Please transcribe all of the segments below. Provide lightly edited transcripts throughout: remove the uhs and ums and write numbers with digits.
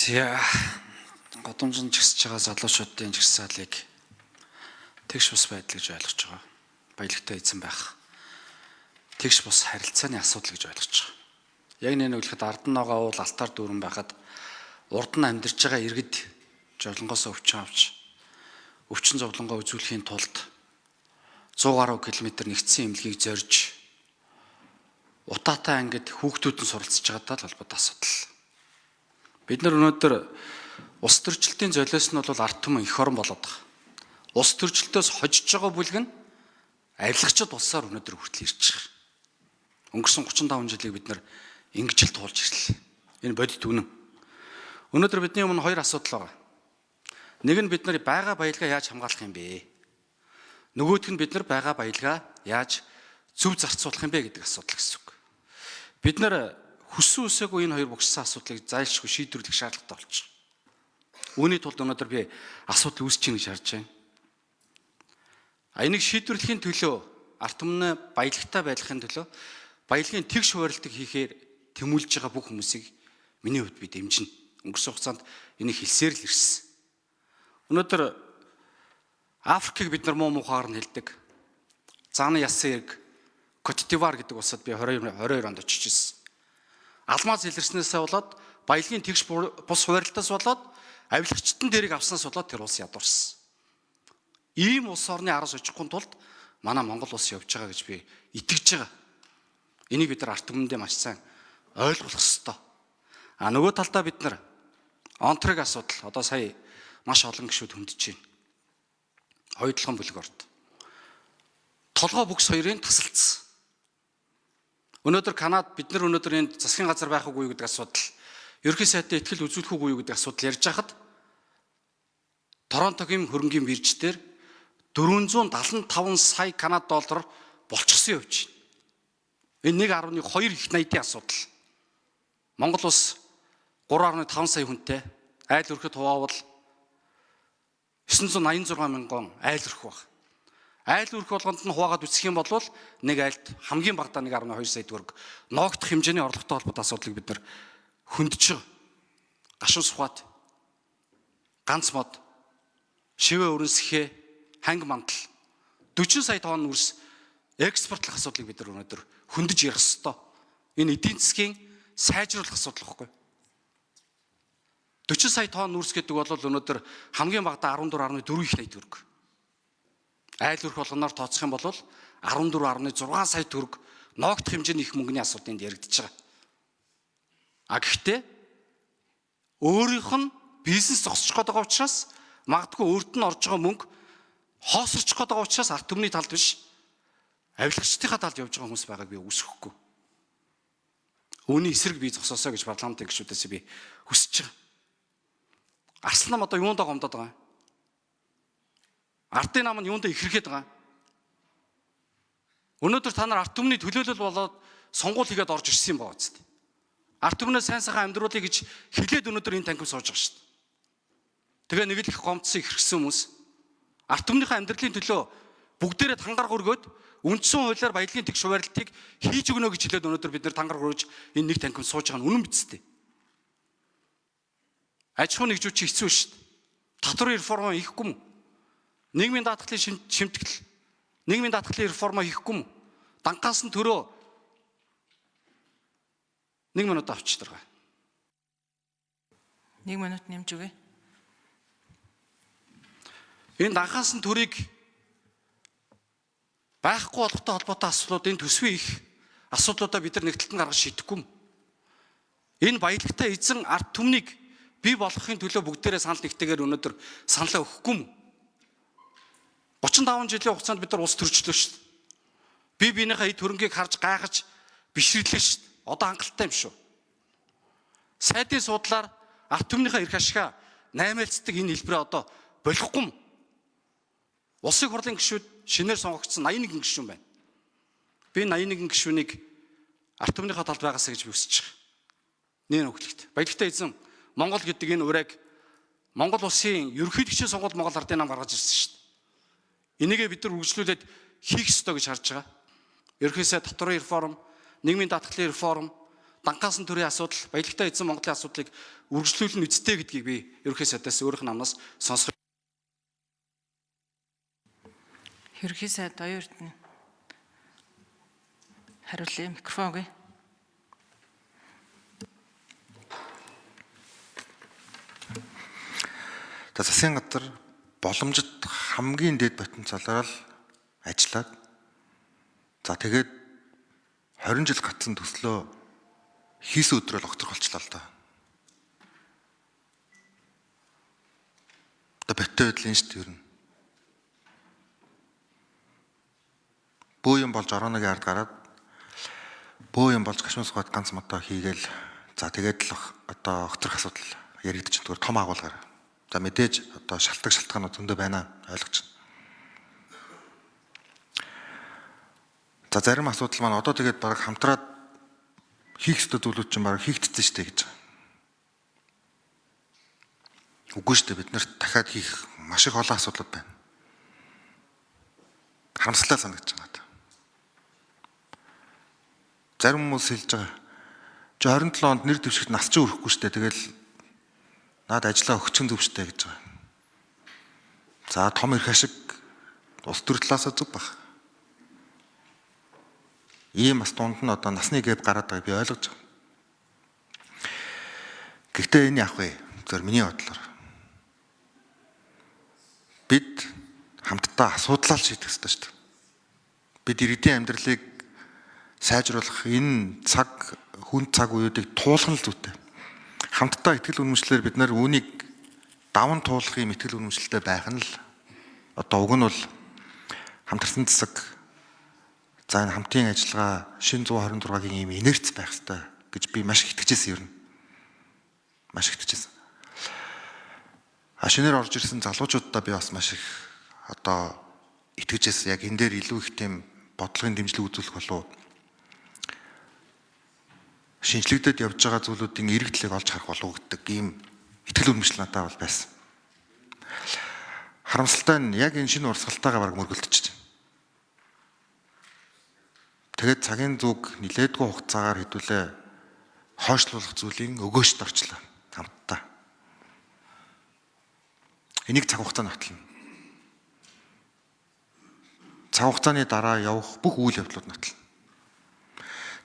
Тэгээ годомжинд жигсэж байгаа залуучуудын жигсаалыг тэгш бус байдал гэж ойлгож байгаа. Баялагтай эзэн байх. Тэгш бус харилцааны асуудал гэж ойлгож байгаа. Яг нэг үлэхэд ардан ногоо уул алтаар дүүрэн байхад урд нь амьдарч байгаа иргэд жолонгоос өвчин авч өвчин зовлонгоо үзүүлэхийн тулд 100 гаруй километр нэгдсэн эмнэлгийг зорж утаатай ангид хүүхдүүд нь суралцж байгаатай л холбоотой асуудал. Бид нар өнөөдөр улс төрчлөлтийн золиос нь бол ард түмэн эх орон болоод байгаа. Улс төрчлөлтөөс хожиж байгаа бүлэг нь авилгачд улсаар өнөөдөр хүртэл ирж байгаа. Өнгөрсөн 35 жилийг бид нар ингэж л туулж ирлээ. Энэ бодит үнэн. Өнөөдөр бидний өмнө хоёр асуудал байгаа. Нэг нь бид нар байгаа баялгаа яаж хамгаалах юм бэ? Нөгөөх нь бид нар байгаа баялгаа яаж зөв зарцуулах юм бэ гэдэг асуудал гэсэн үг. Бид нар хүссэн үсээгүй энэ хоёр бүгдсэн асуудлыг зайлшгүй шийдвэрлэх шаардлагатай болж байгаа. Үүний тулд өнөөдөр би асуудал үүсэж байна гэж харж байна. Энийг шийдвэрлэхийн төлөө ард түмнээ баялагтай байлгахын төлөө баялагын тэгш хуваарлтыг хийхээр тэмүүлж байгаа бүх хүмүүсийг миний хувьд би дэмжинэ. Өнгөрсөн хугацаанд энийг хэлсээр л ирсэн. Өнөөдөр Африкийг бид нар муу мухаар нь хэлдэг. Зааны ясын эрг Кот д'Ивуар гэдэг улсад би 22 онд очиж ирсэн. Алмаз илэрснээсээ болоод баялагын тэгш бус хуваарлтаас болоод авилгачтан дээрийг авснаас болоод тэр улс ядуурсан. Ийм улс орны араас очихын тулд манай Монгол улс явж байгаа гэж би итгэж байгаа. Энийг бид нар ард түмэндээ маш сайн ойлгох ёстой. Нөгөө талдаа бид нар онтрыг асуудал одоо сая маш олон гишүүд хөндөж байна. Хоёудлогын бүлэг орд. Толгой бүкс хоёрын тасалдсан. Өнөөдөр Канад бид нар өнөөдөр энэ засгийн газар байх уугүй гэдэг асуудал, ерөнхий сайдын ихтгэл үзүүлэх уугүй гэдэг асуудал ярьж хахад Торонтогийн хөрөнгийн бирж дээр 475 сая канад доллар болчихсон явж байна. Энэ 1.2 их 80-ийн асуудал. Монгол улс 3.5 сая хүнтэй айл өрхөд хуваавал 986 мянган айл өрх баг. Айл өрх болгонд нь хуваагаад үсэх юм бол нэг айлд хамгийн багадаа 1.2 сая төгрөг ноогдох хэмжээний орлоготой холбоотой асуудлыг бид нар хөндөж байгаа. Гашуун сухад, ганц мод, шивээ өрнсхээ, ханг мантал 40 сая тонн үрс экспортлох асуудлыг бид нар өнөөдөр хөндөж ярих ёстой. Энэ эдийн засгийн сайжруулах асуудал байхгүй. 40 сая тонн үрс гэдэг бол өнөөдөр хамгийн багадаа 14.4 их 80 төгрөг. Айл өрх болгоноор тооцох юм бол 14.6 сая төгрөг ноогдох хэмжээний их мөнгөний асуудал энд яригдчихэж байгаа. Гэхдээ өөрийнх нь бизнес зогсчих гээд байгаа учраас магадгүй өөрт нь орж байгаа мөнгө хоосорчих гээд байгаа учраас ард түмний талд биш авилгачдынхаа талд явж байгаа хүмүүс байгааг би үсэхгүй. Үүний эсрэг бий зогсоосоо гэж парламентын гишүүдээс би хүсэж байгаа. Арслан нам одоо юундаа гомдоод байгаа юм? Ардын нам нь юундаа ихэрхэд байгаа юм? Өнөөдөр та нар ард түмний төлөөлөл болоод сонгуул хийгээд орж ирсэн юм байна үст. Ард түмнээ сайн сайхан амьдруулъя гэж хэлээд өнөөдөр энэ танхим сууж байгаа шүү дээ. Тэгээ нэг л их гомдсон ихэрсэн хүмүүс ард түмнийхээ амьдралын төлөө бүгдээрээ тангараг өргөөд үндсэн хуулиар баялагын тэгш хуваарлтыг хийж өгнө гэж хэлээд өнөөдөр бид нэр тангараг өргөж энэ нэг танхим сууж байгаа нь үнэн биз дээ. Аж ахуйн нэгжүүд чи хэцүү шүү дээ. Татварын реформ хийхгүй мүү? Нийгмийн даатгалын шимтгэл, нийгмийн даатгалын реформ хийхгүй мүү? Данхаас нь төрөө 1 минут авчдаг. 1 минут нэмж өгье. Энэ данхаас нь төрийг байхгүй болгохтой холбоотой асуудлууд энэ төсвийн их асуудлуудаа бид нар нэгдэлтэн гаргаж шийдэхгүй юм. Энэ баялагтай эзэн ард түмнийг бий болгохын төлөө бүгдээрээ санал нэгтэйгээр өнөөдөр саналаа өгөхгүй юм. 35 жилийн хугацаанд бид нар улс төрчлөө шүү дээ. Бие биенийхээ эд хөрөнгийг харж гайхаж бишрэдлээ шүү дээ. Одоо хангалттай юм шүү. Сайдын суудлаар ард түмнийхээ эрх ашигаа наймаалцдаг энэ хэлбэрээ одоо болохгүй юм. Улсын хурлын гишүүд шинээр сонгогдсон 81 гишүүн байна. Би 81 гишүүнийг ард түмнийхээ талд байгаасаа гэж би хүсэж байгаа. Нэр өглөгт. Баялагтай эзэн Монгол гэдэг энэ ураг Монгол улсын ерөнхийлөгчийн сонгуульд Монгол ардын нам гаргаж ирсэн шүү дээ. Энийгээ бид нар үргэлжлүүлээд хийх ёстой гэж харж байгаа. Ерөнхий сайд татварын реформ, нийгмийн даатгалын реформ, дангаасан төрийн асуудал, баялагтай эзэн Монголын асуудлыг үргэлжлүүлнэ үсттэй гэдгийг би ерөнхий сайдаас өөрийнх нь амнаас сонсох. Ерөнхий сайд Оюун Эрдэнэ хариулъя. Микрофон өгье. Засгийн газар боломжит хамгийн дээд потенциалаар л ажиллаад за тэгээд 20 жил гацсан төслөө хийсэн өдрөөр огторхолчлаа л да. Бэттэй байдлын шүү дээ ер нь. Бөө юм болж орооногийн ард гараад бөө юм болж гашуун сухад ганц модоо хийгээл за тэгээд л одоо огторх асуудал яригдчих зүгээр том агуулгаар. За мэдээж одоо шалтгаанууд зөндөө байна ойлгож байна. За зарим асуудал маань одоо тэгээд баг хамтраад хийх ёстой зүйлүүд чинь баг хийгдсэн шүү дээ гэж байгаа. Үгүй шүү дээ бид нарт дахиад хийх маш их олон асуудал байна. Харамсалтай санагдаж байна. Зарим хүмүүс хэлж байгаа. 27 онд нэр дэвшигт нас ч өрөхгүй шүү дээ. Тэгэл наад ажиллаа өгсөн зөв штэ гэж байгаа. За том их ашиг улс төр талаас зүг баг. Ийм бас дунд нь одоо насны гэп гараад байгааг би ойлгож байгаа. Гэхдээ энэ яах вэ? Зөв миний бодлоор. Бид хамтдаа асуудлаа шийдэх ёстой шүү дээ. Бид иргэдийн амьдралыг сайжруулах энэ цаг хүн цаг үеүүдийг туулах нь зүйтэй. Хамтдаа ихтгэл үнэмшлэр бид нар үүнийг даван туулах юм ихтгэл үнэмшилтэй байх нь л одоо уг нь бол хамтарсан засаг за энэ хамтын ажиллагаа шин 126-гийн ийм инерц байх хэрэгтэй гэж би маш их итгэжсэн юм. Маш их итгэжсэн. Шинээр орж ирсэн залуучуудаа би бас маш их одоо итгэжсэн. Яг энэ дээр илүү их тийм бодлогын дэмжлэг үзүүлэх болов шинжлэгдээд явж байгаа зүйлүүдийн эрэг талыг олж харах болов гэдэг ийм итгэл үнэмшил надад бол байсан. Харамсалтай нь яг энэ шинэ урсгалтайгаа баг мөргөлдөж байна. Тэгээд цагийн зүг нилээдгүй хугацаагаар хэдүүлээ хойшлуулах зүйлийн өгөөшт орчлоо хамтдаа. Энийг цаг хугацаанд батлна. Цаг хугацааны дараа явах бүх үйл явдлууд батлна.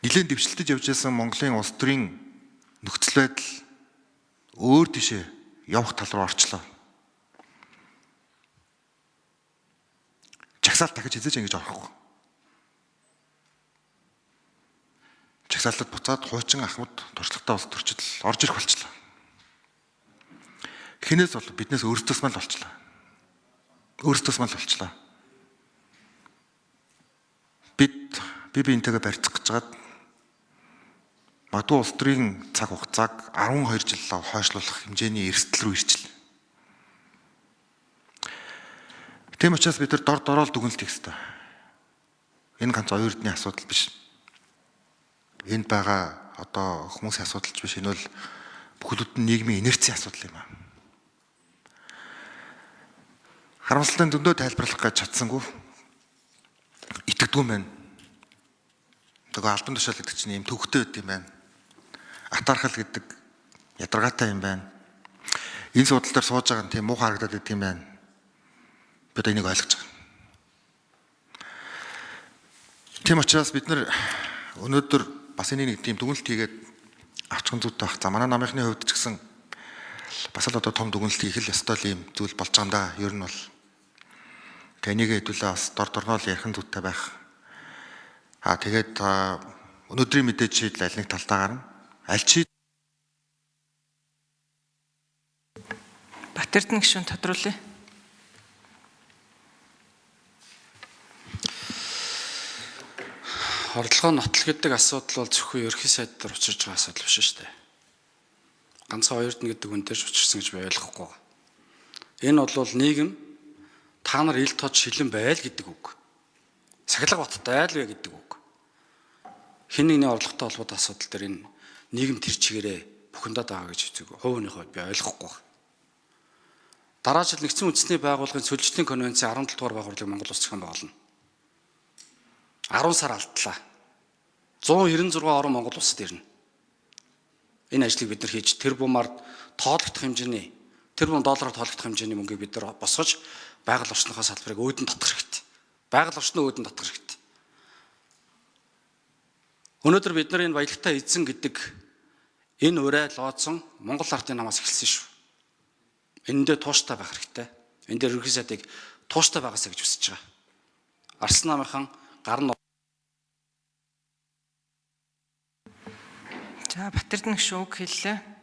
Нилээн дэвшилтэж явж байсан Монголын улс төрийн нөхцөл байдал өөр тишээ явах тал руу орчлоо. Жагсаалт дахиж хязгаарч ингэж орохгүй. Жагсаалтад буцаад хуучин ахмад туршлагатай улс төрчид орж ирэх болчлоо. Хинээс бол биднээс өөрсдөөс мал болчлоо. Өөрсдөөс мал болчлоо. Бид энтэйгээ барьцах гэж байгаад магадгүй улс төрийн цаг хугацааг 12 жил хойшлуулах хэмжээний эрсдэл рүү ирчихлээ. Тийм учраас бид нар дорол дүгнэлт хийх ёстой. Энэ ганц Оюун Эрдэнэний асуудал биш. Энд байгаа одоо хүмүүсийн асуудал биш. Энэ бол бүхэлд нь нийгмийн инерцийн асуудал юм аа. Харамсалтай дөндөө тайлбарлах гэж чадсангүй. Итгэдэггүй юм байна. Тэгээ албан тушаал гэдэг чинь юм төвхтэй байд юм байна. Атархал гэдэг ядаргаатай юм байна. Энэ судал дээр сууж байгаа нь тийм муу харагдаад байд юм байна. Бид энийг ойлгож байгаа. Тийм учраас бид нар өнөөдөр бас энийг нэг тийм дүгнэлт хийгээд авчихсан зүйтэй байх. За манай намынхны хувьд ч гэсэн бас л одоо том дүгнэлт хийх л ёстой юм зүйл болж байгаа юм да. Ер нь бол тэнийг хэдүүлээ бас дорнол ярих зүйтэй байх. Тэгээд өнөөдрийн мэдээж шийдэл аль нэг талдаа гарна. Аль чи Батэрдэн гишүүн тодруулъя. Орлогоо нотол гэдэг асуудал бол зөвхөн ерөнхий сайд дээр учирч байгаа асуудал биш шүү дээ. Ганцхан Оюун Эрдэнэ гэдэг үнээр ч учирсан гэж би ойлгохгүй. Энэ бол нийгэм та нар ил тод шилэн байл гэдэг үг. Сахилга баттай л вэ гэдэг үг. Хэн нэгний орлоготой холбоотой асуудал дээр энэ нийгэм тэр чигээрээ бухимдаад байгаа гэж үздэг. Хувийн хувьд би ойлгохгүй. Дараа жил нэгдсэн үндэсний байгууллагын сүүлчлийн конвенцийн 17 дугаар байгууллагыг Монгол улс зохион байгуулна. 10 сар алдлаа. 196 орон Монгол улсад ирнэ. Энэ ажлыг бид нар хийж тэр бумаар тоологдох хэмжээний тэрбум доллараар тоологдох хэмжээний мөнгийг бид нар босгож байгаль орчныхоо салбарыг өөдөн татах хэрэгтэй. Байгаль орчноо өөдөн татах хэрэгтэй. Өнөөдөр бид нар энэ баялагтай эзэн гэдэг энэ урай лооцсон Монгол ардын намаас эхэлсэн шүү. Эндээ тууштай байх хэрэгтэй. Энэ дээр ерөнхий сайдыг тууштай байгаасаа гэж хүсэж байгаа. Арслан намынхан гар нь За Батэрдэн гүшүүг хэллээ.